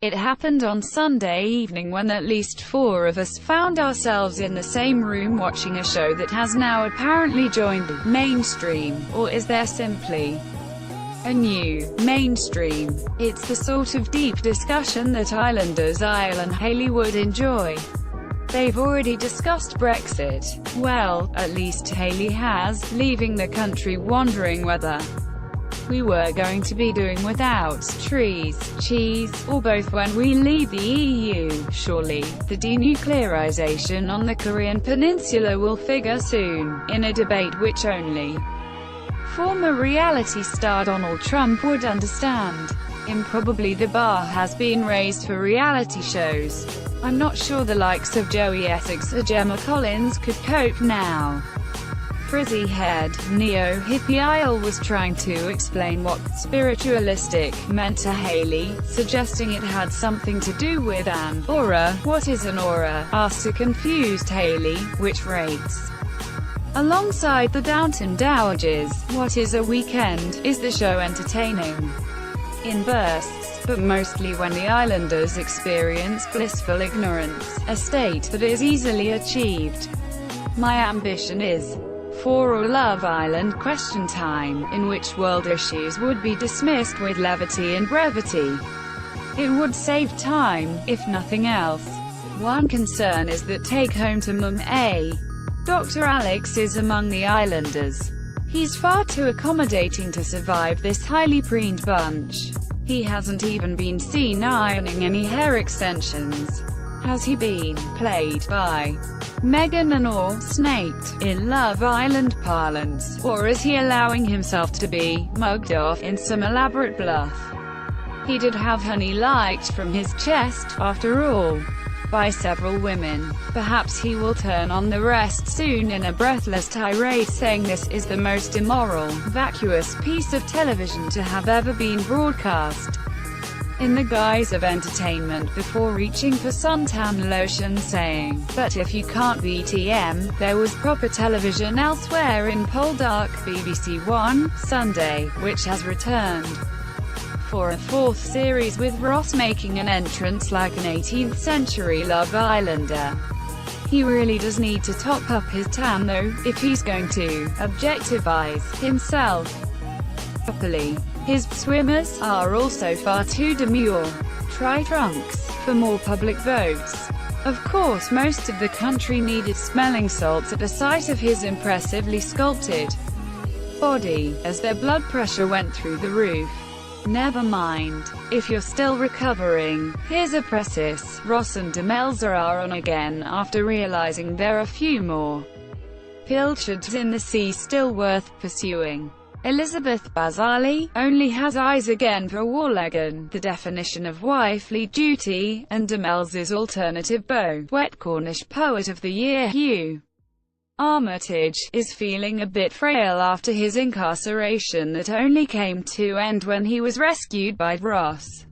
It happened on Sunday evening when at least 4 of us found ourselves in the same room watching a show that has now apparently joined the mainstream, or is there simply a new mainstream? It's the sort of deep discussion that Islanders Isle and Hayley would enjoy. They've already discussed Brexit. Well, at least Hayley has, leaving the country wondering whether we were going to be doing without trees, cheese, or both when we leave the EU. Surely, the denuclearization on the Korean peninsula will figure soon, in a debate which only former reality star Donald Trump would understand. Improbably the bar has been raised for reality shows. I'm not sure the likes of Joey Essex or Gemma Collins could cope now. Frizzy-haired, neo-hippie Isle was trying to explain what spiritualistic meant to Hayley, suggesting it had something to do with an aura. What is an aura? asked a confused Hayley, which rates alongside the Downton Dowagers. What is a weekend? Is the show entertaining? In bursts, but mostly when the Islanders experience blissful ignorance, a state that is easily achieved. My ambition is for a Love Island Question Time, in which world issues would be dismissed with levity and brevity. It would save time, if nothing else. One concern is that take home to Mum A. Dr. Alex is among the Islanders. He's far too accommodating to survive this highly preened bunch. He hasn't even been seen ironing any hair extensions. Has he been played by Meghan or snaked, in Love Island parlance, or is he allowing himself to be mugged off in some elaborate bluff? He did have honey licked from his chest, after all, by several women. Perhaps he will turn on the rest soon in a breathless tirade saying this is the most immoral, vacuous piece of television to have ever been broadcast, in the guise of entertainment, before reaching for suntan lotion saying, but if you can't beat EM, there was proper television elsewhere in Poldark. BBC One, Sunday, which has returned for a 4th series with Ross making an entrance like an 18th century Love Islander. He really does need to top up his tan though, if he's going to objectivize himself properly. His swimmers are also far too demure. Try trunks, for more public votes. Of course most of the country needed smelling salts at the sight of his impressively sculpted body, as their blood pressure went through the roof. Never mind. If you're still recovering, here's a precis. Ross and Demelza are on again after realizing there are few more pilchards in the sea still worth pursuing. Elizabeth Bazali only has eyes again for Warlegan, the definition of wifely duty, and Demelza's alternative beau, wet Cornish Poet of the Year Hugh Armitage, is feeling a bit frail after his incarceration that only came to end when he was rescued by Ross.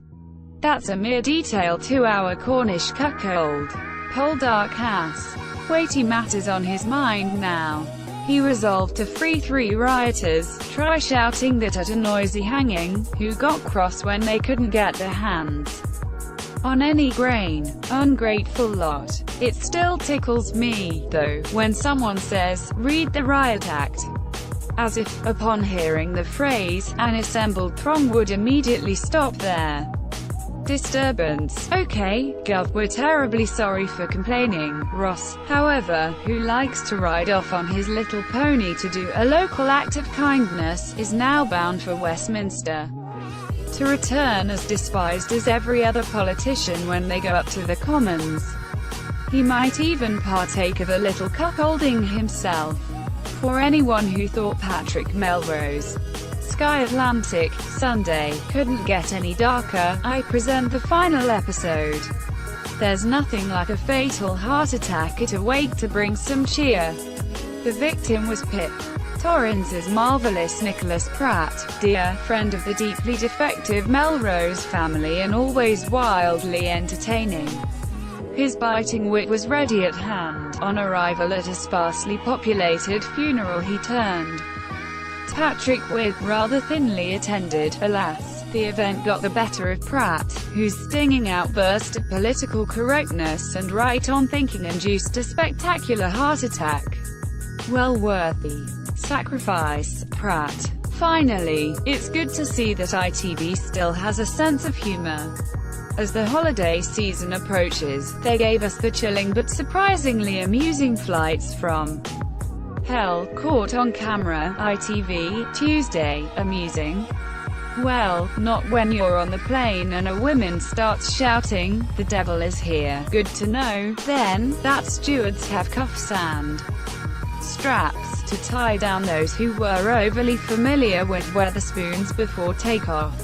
That's a mere detail to our Cornish cuckold. Poldark has weighty matters on his mind now. He resolved to free 3 rioters. Try shouting that at a noisy hanging, who got cross when they couldn't get their hands on any grain. Ungrateful lot. It still tickles me, though, when someone says, read the riot act. As if, upon hearing the phrase, an assembled throng would immediately stop their disturbance. Okay, Gov, we're terribly sorry for complaining. Ross, however, who likes to ride off on his little pony to do a local act of kindness, is now bound for Westminster, to return as despised as every other politician when they go up to the Commons. He might even partake of a little cuckolding himself. For anyone who thought Patrick Melrose, Sky Atlantic, Sunday, couldn't get any darker, I present the final episode. There's nothing like a fatal heart attack at a wake to bring some cheer. The victim was Pip Torrance's marvelous Nicholas Pratt, dear friend of the deeply defective Melrose family and always wildly entertaining. His biting wit was ready at hand. On arrival at a sparsely populated funeral he turned Patrick with rather thinly attended. Alas, the event got the better of Pratt, whose stinging outburst of political correctness and right-on thinking induced a spectacular heart attack. Well worth the sacrifice, Pratt. Finally, it's good to see that ITV still has a sense of humor. As the holiday season approaches, they gave us the chilling but surprisingly amusing flights from hell caught on camera. ITV, Tuesday. Amusing? Well, not when you're on the plane and a woman starts shouting, "The devil is here." Good to know, then, that stewards have cuffs and straps to tie down those who were overly familiar with Wetherspoons before takeoff.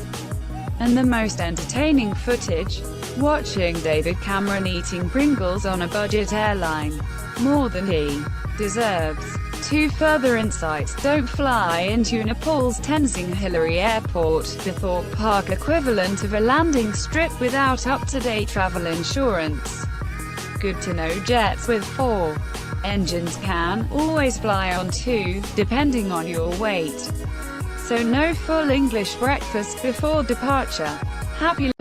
And the most entertaining footage? Watching David Cameron eating Pringles on a budget airline. More than he deserves. 2 further insights: don't fly into Nepal's Tenzing Hillary Airport, the Thorpe Park equivalent of a landing strip without up-to-date travel insurance. Good to know jets with 4 engines can always fly on 2, depending on your weight. So no full English breakfast before departure. Happy